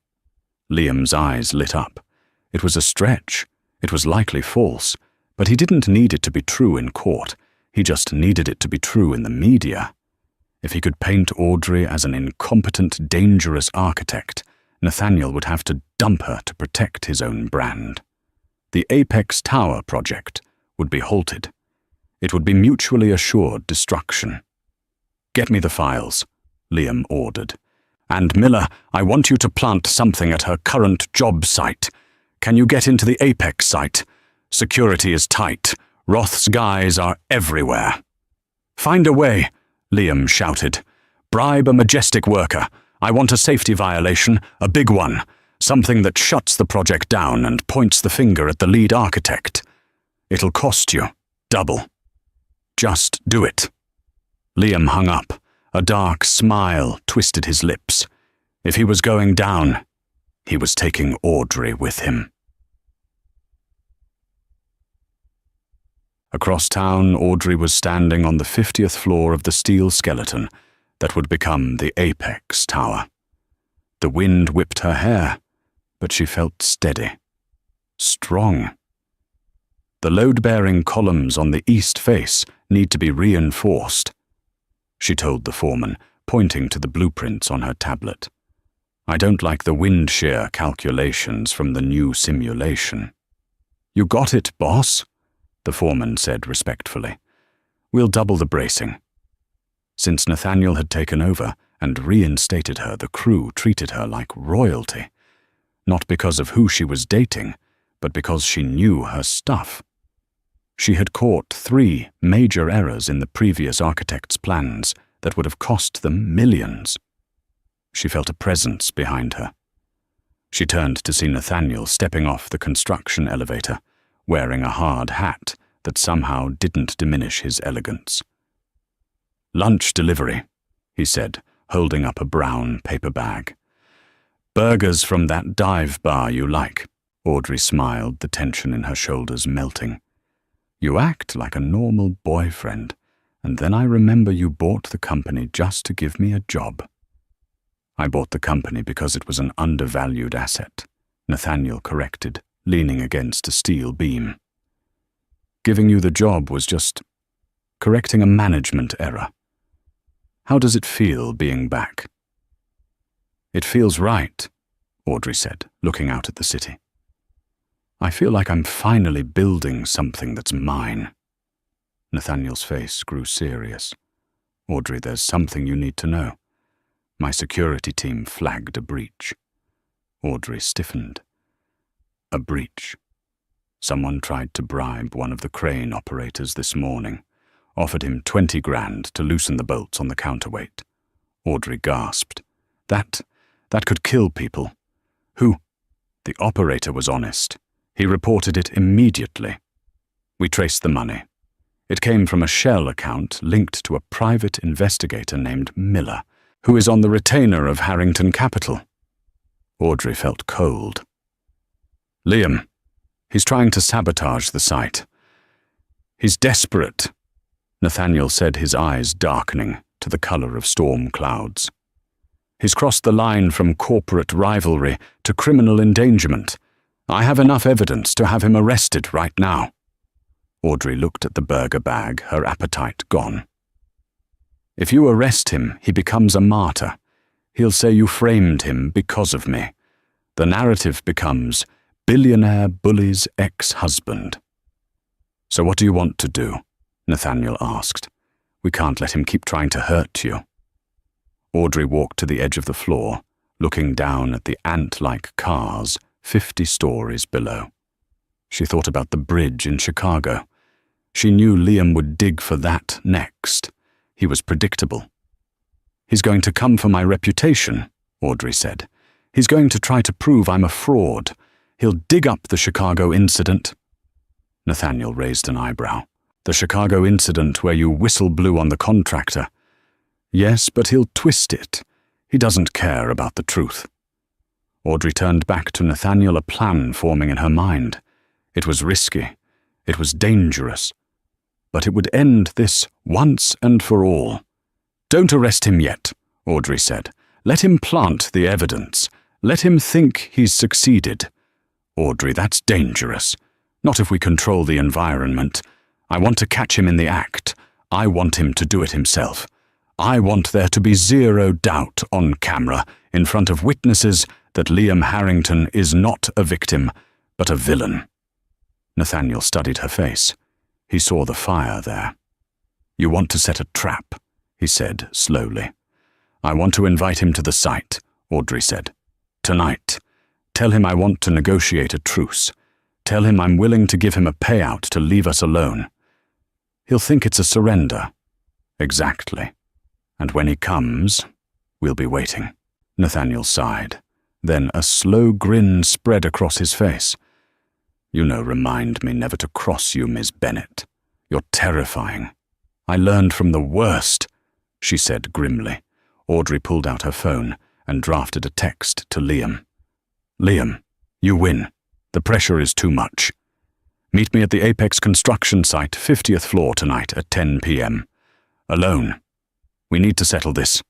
Liam's eyes lit up. It was a stretch. It was likely false, but he didn't need it to be true in court. He just needed it to be true in the media. If he could paint Audrey as an incompetent, dangerous architect, Nathaniel would have to dump her to protect his own brand. The Apex Tower project would be halted. It would be mutually assured destruction. "Get me the files," Liam ordered. "And Miller, I want you to plant something at her current job site. Can you get into the Apex site? Security is tight. Roth's guys are everywhere." "Find a way," Liam shouted. "Bribe a Majestic worker. I want a safety violation, a big one. Something that shuts the project down and points the finger at the lead architect. It'll cost you double. Just do it." Liam hung up. A dark smile twisted his lips. If he was going down, he was taking Audrey with him. Across town, Audrey was standing on the 50th floor of the steel skeleton that would become the Apex Tower. The wind whipped her hair, but she felt steady, strong. "The load-bearing columns on the east face need to be reinforced," she told the foreman, pointing to the blueprints on her tablet. "I don't like the wind shear calculations from the new simulation." "You got it, boss," the foreman said respectfully. "We'll double the bracing." Since Nathaniel had taken over and reinstated her, the crew treated her like royalty. Not because of who she was dating, but because she knew her stuff. She had caught 3 major errors in the previous architect's plans that would have cost them millions. She felt a presence behind her. She turned to see Nathaniel stepping off the construction elevator, wearing a hard hat that somehow didn't diminish his elegance. "Lunch delivery," he said, holding up a brown paper bag. "Burgers from that dive bar you like." Audrey smiled, the tension in her shoulders melting. "You act like a normal boyfriend, and then I remember you bought the company just to give me a job." "I bought the company because it was an undervalued asset," Nathaniel corrected, leaning against a steel beam. "Giving you the job was just correcting a management error. How does it feel being back?" "It feels right," Audrey said, looking out at the city. "I feel like I'm finally building something that's mine." Nathaniel's face grew serious. "Audrey, there's something you need to know. My security team flagged a breach." Audrey stiffened. "A breach. Someone tried to bribe one of the crane operators this morning, offered him 20 grand to loosen the bolts on the counterweight." Audrey gasped. That could kill people." "Who?" "The operator was honest. He reported it immediately. We traced the money. It came from a Shell account linked to a private investigator named Miller, who is on the retainer of Harrington Capital." Audrey felt cold. "Liam, he's trying to sabotage the site. He's desperate," Nathaniel said, his eyes darkening to the color of storm clouds. "He's crossed the line from corporate rivalry to criminal endangerment. I have enough evidence to have him arrested right now." Audrey looked at the burger bag, her appetite gone. If you arrest him, he becomes a martyr. He'll say you framed him because of me. The narrative becomes billionaire bully's ex-husband. So what do you want to do? Nathaniel asked. We can't let him keep trying to hurt you. Audrey walked to the edge of the floor, looking down at the ant-like cars 50 stories below. She thought about the bridge in Chicago. She knew Liam would dig for that next. He was predictable. He's going to come for my reputation, Audrey said. He's going to try to prove I'm a fraud. He'll dig up the Chicago incident. Nathaniel raised an eyebrow. The Chicago incident where you whistle blew on the contractor. Yes, but he'll twist it. He doesn't care about the truth. Audrey turned back to Nathaniel, a plan forming in her mind. It was risky. It was dangerous. But it would end this once and for all. Don't arrest him yet, Audrey said. Let him plant the evidence. Let him think he's succeeded. Audrey, that's dangerous. Not if we control the environment. I want to catch him in the act. I want him to do it himself. I want there to be zero doubt on camera, in front of witnesses, that Liam Harrington is not a victim, but a villain. Nathaniel studied her face. He saw the fire there. You want to set a trap, he said slowly. I want to invite him to the site, Audrey said. Tonight. Tell him I want to negotiate a truce. Tell him I'm willing to give him a payout to leave us alone. He'll think it's a surrender. Exactly. And when he comes, we'll be waiting. Nathaniel sighed. Then a slow grin spread across his face. You know, remind me never to cross you, Miss Bennet. You're terrifying. I learned from the worst, she said grimly. Audrey pulled out her phone and drafted a text to Liam. Liam, you win. The pressure is too much. Meet me at the Apex construction site, 50th floor tonight at 10 p.m. Alone. We need to settle this.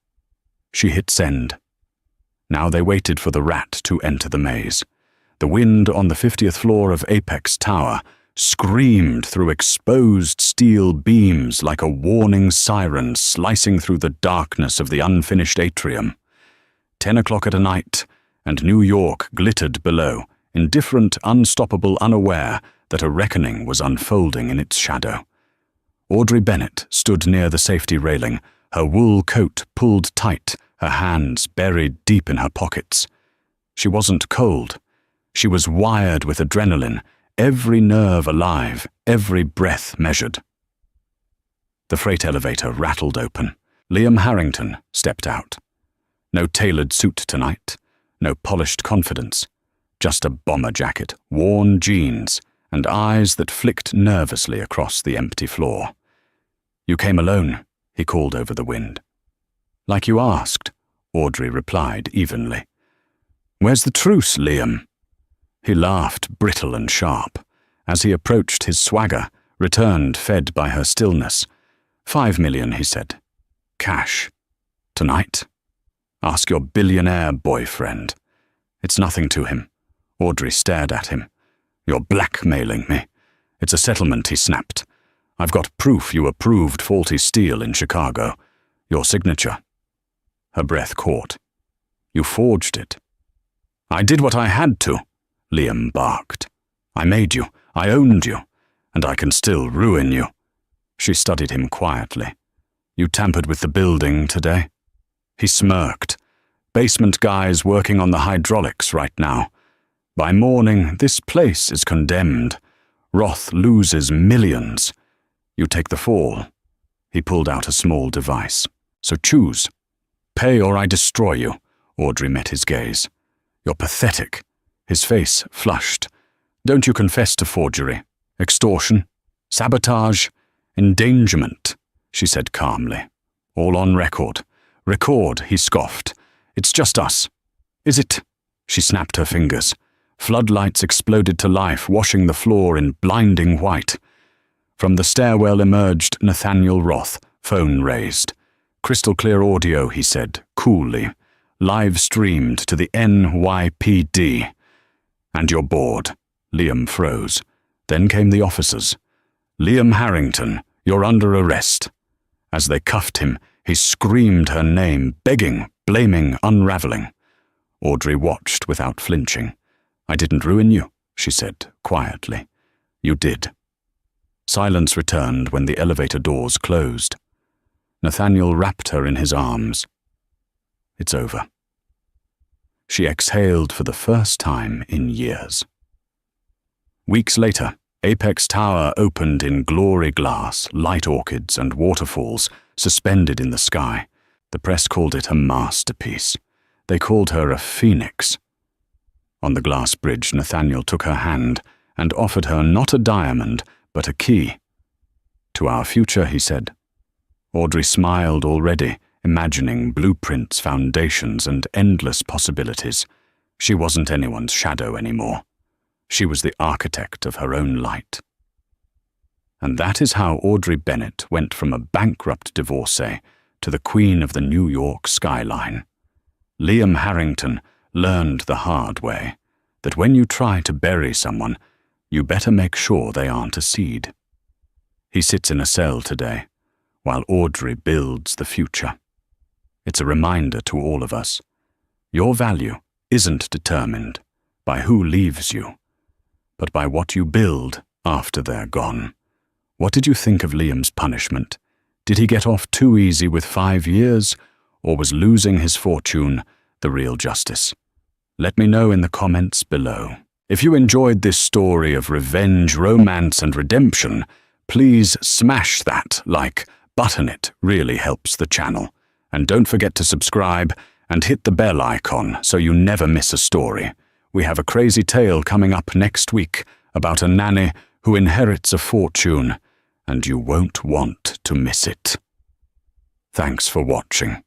She hit send. Now they waited for the rat to enter the maze. The wind on the 50th floor of Apex Tower screamed through exposed steel beams like a warning siren slicing through the darkness of the unfinished atrium. 10 o'clock at night, and New York glittered below, indifferent, unstoppable, unaware that a reckoning was unfolding in its shadow. Audrey Bennet stood near the safety railing, her wool coat pulled tight, her hands buried deep in her pockets. She wasn't cold. She was wired with adrenaline, every nerve alive, every breath measured. The freight elevator rattled open. Liam Harrington stepped out. No tailored suit tonight, no polished confidence, just a bomber jacket, worn jeans, and eyes that flicked nervously across the empty floor. You came alone, he called over the wind. Like you asked, Audrey replied evenly. Where's the truce, Liam? He laughed, brittle and sharp. As he approached, his swagger returned, fed by her stillness. 5 million, he said. Cash. Tonight. Ask your billionaire boyfriend. It's nothing to him. Audrey stared at him. You're blackmailing me. It's a settlement, he snapped. I've got proof you approved faulty steel in Chicago. Your signature. Her breath caught. You forged it. I did what I had to, Liam barked. I made you, I owned you, and I can still ruin you. She studied him quietly. You tampered with the building today? He smirked. Basement guys working on the hydraulics right now. By morning, this place is condemned. Roth loses millions. You take the fall. He pulled out a small device. So choose. Pay or I destroy you. Audrey met his gaze. You're pathetic. His face flushed. Don't you confess to forgery, extortion, sabotage, endangerment, she said calmly. All on record. Record, he scoffed. It's just us. Is it? She snapped her fingers. Floodlights exploded to life, washing the floor in blinding white. From the stairwell emerged Nathaniel Roth, phone raised. Crystal clear audio, he said, coolly. Live streamed to the NYPD. And you're bored. Liam froze. Then came the officers. Liam Harrington, you're under arrest. As they cuffed him, He screamed her name, begging, blaming, unraveling. Audrey watched without flinching. "I didn't ruin you," she said quietly. "You did." Silence returned when the elevator doors closed. Nathaniel wrapped her in his arms. "It's over." She exhaled for the first time in years. Weeks later, Apex Tower opened in glory glass, light orchids and waterfalls suspended in the sky. The press called it a masterpiece. They called her a phoenix. On the glass bridge, Nathaniel took her hand and offered her not a diamond, but a key. "To our future," he said. Audrey smiled already, imagining blueprints, foundations, and endless possibilities. She wasn't anyone's shadow anymore. She was the architect of her own light. And that is how Audrey Bennett went from a bankrupt divorcee to the queen of the New York skyline. Liam Harrington learned the hard way that when you try to bury someone, you better make sure they aren't a seed. He sits in a cell today, while Audrey builds the future. It's a reminder to all of us. Your value isn't determined by who leaves you, but by what you build after they're gone. What did you think of Liam's punishment? Did he get off too easy with 5 years, or was losing his fortune the real justice? Let me know in the comments below. If you enjoyed this story of revenge, romance, and redemption, please smash that like button. It really helps the channel. And don't forget to subscribe and hit the bell icon so you never miss a story. We have a crazy tale coming up next week about a nanny who inherits a fortune, and you won't want to miss it. Thanks for watching.